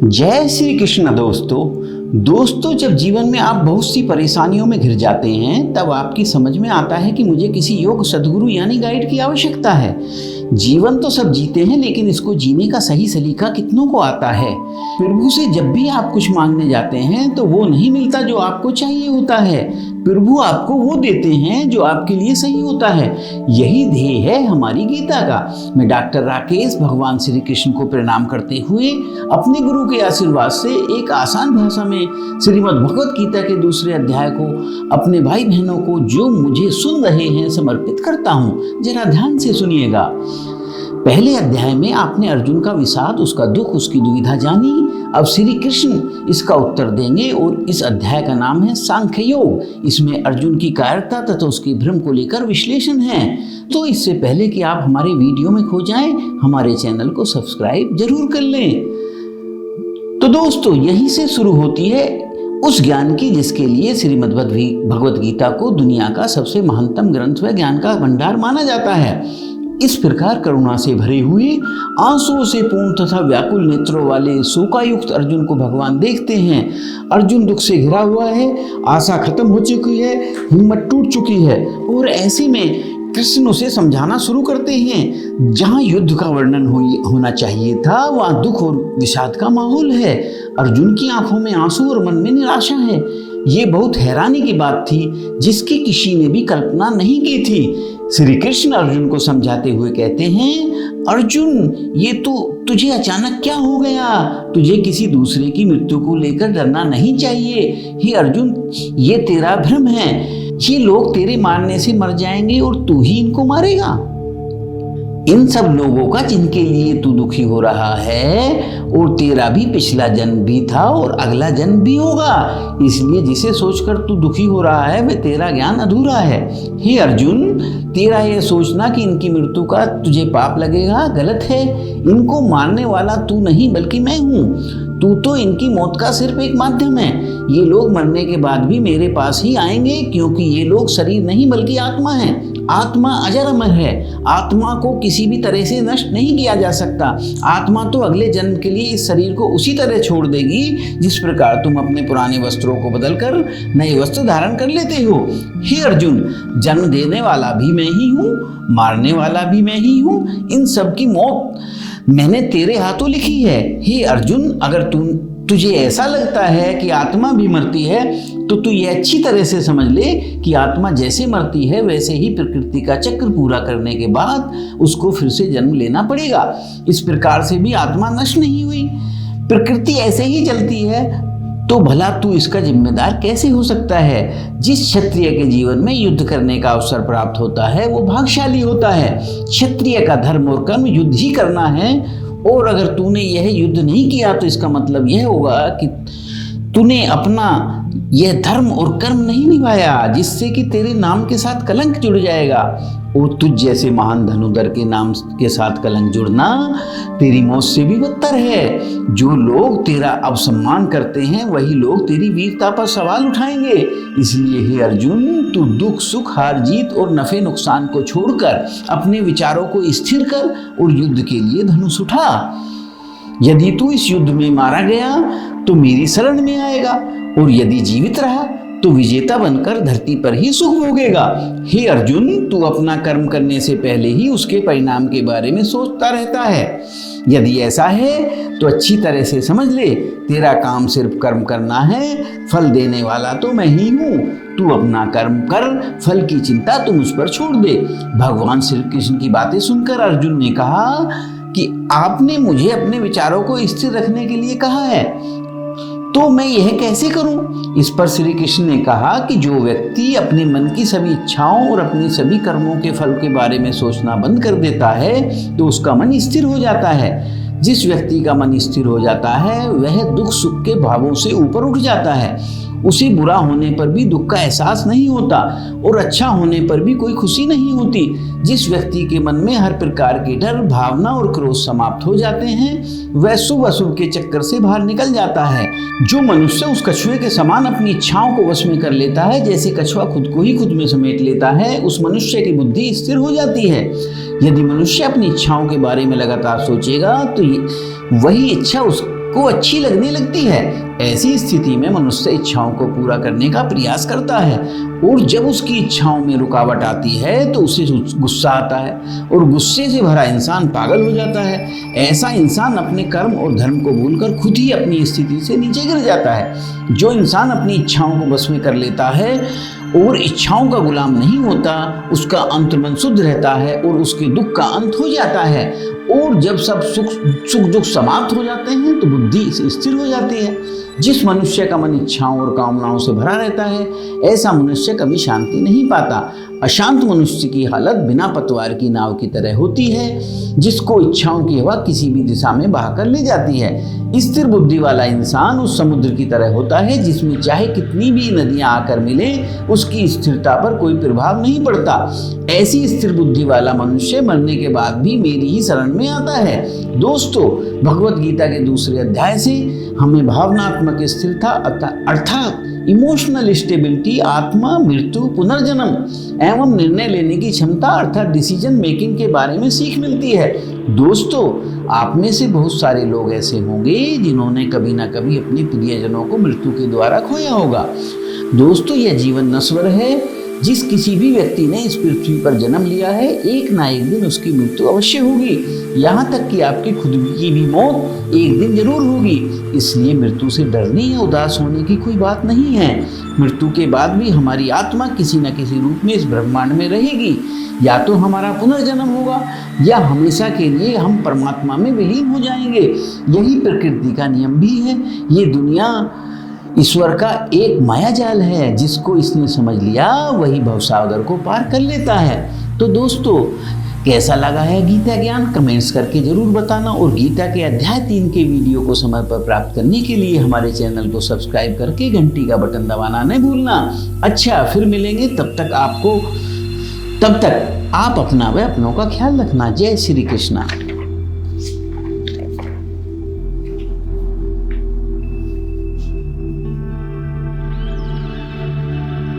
जय श्री कृष्ण दोस्तों, जब जीवन में आप बहुत सी परेशानियों में घिर जाते हैं तब आपकी समझ में आता है कि मुझे किसी योग सद्गुरु यानी गाइड की आवश्यकता है। जीवन तो सब जीते हैं, लेकिन इसको जीने का सही सलीका कितनों को आता है। प्रभु से जब भी आप कुछ मांगने जाते हैं तो वो नहीं मिलता जो आपको चाहिए होता है। प्रभु आपको वो देते हैं जो आपके लिए सही होता है। यही ध्येय है हमारी गीता का। मैं डॉक्टर राकेश भगवान श्री कृष्ण को प्रणाम करते हुए अपने गुरु के आशीर्वाद से एक आसान भाषा में श्रीमद् भगवत गीता के दूसरे अध्याय को अपने भाई बहनों को जो मुझे सुन रहे हैं समर्पित करता हूँ। जरा ध्यान से सुनिएगा। पहले अध्याय में आपने अर्जुन का विषाद, उसका दुख, उसकी दुविधा जानी। अब श्री कृष्ण इसका उत्तर देंगे और इस अध्याय का नाम है सांख्य योग। इसमें अर्जुन की कायरता तथा उसके भ्रम को लेकर विश्लेषण है। तो इससे पहले कि आप हमारे वीडियो में खो जाएं, हमारे चैनल को सब्सक्राइब जरूर कर लें। तो दोस्तों, यहीं से शुरू होती है उस ज्ञान की जिसके लिए श्रीमद् भगवत गीता को दुनिया का सबसे महानतम ग्रंथ व ज्ञान का भंडार माना जाता है। इस प्रकार करुणा से भरे हुए, आंसुओं से पूर्ण तथा व्याकुल नेत्रों वाले शोकायुक्त अर्जुन को भगवान देखते हैं। अर्जुन दुख से घिरा हुआ है, आशा खत्म हो चुकी है, हिम्मत टूट चुकी है और ऐसे में कृष्ण उसे समझाना शुरू करते हैं। जहां युद्ध का वर्णन होना चाहिए था, वहां दुख और विषाद का माहौल है। अर्जुन की आंखों में आंसू और मन में निराशा है। ये बहुत हैरानी की बात थी जिसकी किसी ने भी कल्पना नहीं की थी। श्री कृष्ण अर्जुन को समझाते हुए कहते हैं, अर्जुन, ये तो तुझे अचानक क्या हो गया? तुझे किसी दूसरे की मृत्यु को लेकर डरना नहीं चाहिए। हे अर्जुन, ये तेरा भ्रम है। ये लोग तेरे मारने से मर जाएंगे और तू ही इनको मारेगा। इन सब लोगों का जिनके लिए तू दुखी हो रहा है, और तेरा भी पिछला जन्म भी था और अगला जन्म भी होगा। इसलिए जिसे सोचकर तू दुखी हो रहा है वह तेरा ज्ञान अधूरा है। हे अर्जुन, तेरा यह सोचना कि इनकी मृत्यु का तुझे पाप लगेगा गलत है। इनको मारने वाला तू नहीं बल्कि मैं हूँ। तू तो इनकी मौत का सिर्फ एक माध्यम है। ये लोग मरने के बाद भी मेरे पास ही आएंगे, क्योंकि ये लोग शरीर नहीं बल्कि आत्मा है। आत्मा अजर अमर है। आत्मा को किसी भी तरह से नष्ट नहीं किया जा सकता। आत्मा तो अगले जन्म के लिए इस शरीर को उसी तरह छोड़ देगी जिस प्रकार तुम अपने पुराने वस्त्रों को बदलकर नए वस्त्र धारण कर लेते हो। हे अर्जुन, जन्म देने वाला भी मैं ही हूँ, मारने वाला भी मैं ही हूँ। इन सब की मौत मैंने तेरे हाथों लिखी है। हे अर्जुन, अगर तुझे ऐसा लगता है कि आत्मा भी मरती है तो तू ये अच्छी तरह से समझ ले कि आत्मा जैसे मरती है वैसे ही प्रकृति का चक्र पूरा करने के बाद उसको फिर से जन्म लेना पड़ेगा। इस प्रकार से भी आत्मा नष्ट नहीं हुई, प्रकृति ऐसे ही चलती है। तो भला तू इसका जिम्मेदार कैसे हो सकता है? जिस क्षत्रिय के जीवन में युद्ध करने का अवसर प्राप्त होता है वो भाग्यशाली होता है। क्षत्रिय का धर्म और कर्म युद्ध ही करना है, और अगर तूने यह युद्ध नहीं किया तो इसका मतलब यह होगा कि तूने अपना यह धर्म और कर्म नहीं निभाया, जिससे कि तेरे नाम के साथ कलंक जुड़ जाएगा। और तुझ जैसे महान धनुधर के नाम के साथ कलंक जुड़ना तेरी मौत से भी बदतर है। जो लोग तेरा अपसम्मान करते हैं वही लोग तेरी वीरता पर सवाल उठाएंगे। इसलिए हे अर्जुन, तू दुख, सुख, हार जीत और नफे नुकसान को छोड़कर अपने विचारों को स्थिर कर और युद्ध के लिए धनुष उठा। यदि तू इस युद्ध में मारा गया तो मेरी शरण में आएगा, और यदि जीवित रहा तो विजेता बनकर धरती पर ही सुख भोगेगा। हे अर्जुन, तू अपना कर्म करने से पहले ही उसके परिणाम के बारे में सोचता रहता है। यदि ऐसा है तो अच्छी तरह से समझ ले, तेरा काम सिर्फ कर्म करना है, फल देने वाला तो मैं ही हूँ। तू अपना कर्म कर, फल की चिंता तू मुझ पर छोड़ दे। भगवान श्री कृष्ण की बातें सुनकर अर्जुन ने कहा कि आपने मुझे अपने विचारों को स्थिर रखने के लिए कहा है, तो मैं यह कैसे करूं? इस पर श्री कृष्ण ने कहा कि जो व्यक्ति अपने मन की सभी इच्छाओं और अपने सभी कर्मों के फल के बारे में सोचना बंद कर देता है तो उसका मन स्थिर हो जाता है। जिस व्यक्ति का मन स्थिर हो जाता है वह दुख सुख के भावों से ऊपर उठ जाता है। उसे बुरा होने पर भी दुख का एहसास नहीं होता और अच्छा होने पर भी कोई खुशी नहीं होती। जिस व्यक्ति के मन में हर प्रकार के डर, भावना और क्रोध समाप्त हो जाते हैं वह शुभ अशुभ के चक्कर से बाहर निकल जाता है। जो मनुष्य उस कछुए के समान अपनी इच्छाओं को वश में कर लेता है, जैसे कछुआ खुद को ही खुद में समेट लेता है, उस मनुष्य की बुद्धि स्थिर हो जाती है। यदि मनुष्य अपनी इच्छाओं के बारे में लगातार सोचेगा तो वही इच्छा को अच्छी लगने लगती है। ऐसी स्थिति में मनुष्य इच्छाओं को पूरा करने का प्रयास करता है और जब उसकी इच्छाओं में रुकावट आती है तो उसे गुस्सा आता है और गुस्से से भरा इंसान पागल हो जाता है। ऐसा इंसान अपने कर्म और धर्म को भूलकर खुद ही अपनी स्थिति से नीचे गिर जाता है। जो इंसान अपनी इच्छाओं को बस में कर लेता है और इच्छाओं का गुलाम नहीं होता, उसका अंतर्मन शुद्ध रहता है और उसके दुख का अंत हो जाता है। और जब सब सुख दुख समाप्त हो जाते हैं तो बुद्धि स्थिर हो जाती है। जिस मनुष्य का मन इच्छाओं और कामनाओं से भरा रहता है, ऐसा मनुष्य कभी शांति नहीं पाता। अशांत मनुष्य की हालत बिना पतवार की नाव की तरह होती है, जिसको इच्छाओं की हवा किसी भी दिशा में बहाकर ले जाती है। स्थिर बुद्धि वाला इंसान उस समुद्र की तरह होता है जिसमें चाहे कितनी भी नदियां आकर मिले, उसकी स्थिरता पर कोई प्रभाव नहीं पड़ता। ऐसी स्थिर बुद्धि वाला मनुष्य मरने के बाद भी मेरी ही शरण में आता है। दोस्तों, भगवत गीता के दूसरे अध्याय से हमें भावनात्मक स्थिरता अर्थात इमोशनल स्टेबिलिटी, आत्मा, मृत्यु, पुनर्जन्म एवं निर्णय लेने की क्षमता अर्थात डिसीजन मेकिंग के बारे में सीख मिलती है। दोस्तों, आप में से बहुत सारे लोग ऐसे होंगे जिन्होंने कभी ना कभी अपने प्रियजनों को मृत्यु के द्वारा खोया होगा। दोस्तों, यह जीवन नश्वर है। जिस किसी भी व्यक्ति ने इस पृथ्वी पर जन्म लिया है, एक ना एक दिन उसकी मृत्यु अवश्य होगी। यहाँ तक कि आपकी खुद की भी मौत एक दिन जरूर होगी। इसलिए मृत्यु से डरने या उदास होने की कोई बात नहीं है। मृत्यु के बाद भी हमारी आत्मा किसी न किसी रूप में इस ब्रह्मांड में रहेगी। या तो हमारा पुनर्जन्म होगा या हमेशा के लिए हम परमात्मा में विलीन हो जाएंगे। यही प्रकृति का नियम भी है। ये दुनिया ईश्वर का एक मायाजाल है। जिसको इसने समझ लिया वही भवसागर को पार कर लेता है। तो दोस्तों, कैसा लगा है गीता ज्ञान, कमेंट्स करके जरूर बताना। और गीता के अध्याय 3 के वीडियो को समय पर प्राप्त करने के लिए हमारे चैनल को सब्सक्राइब करके घंटी का बटन दबाना नहीं भूलना। अच्छा, फिर मिलेंगे। तब तक आप अपना व अपनों का ख्याल रखना। जय श्री कृष्णा।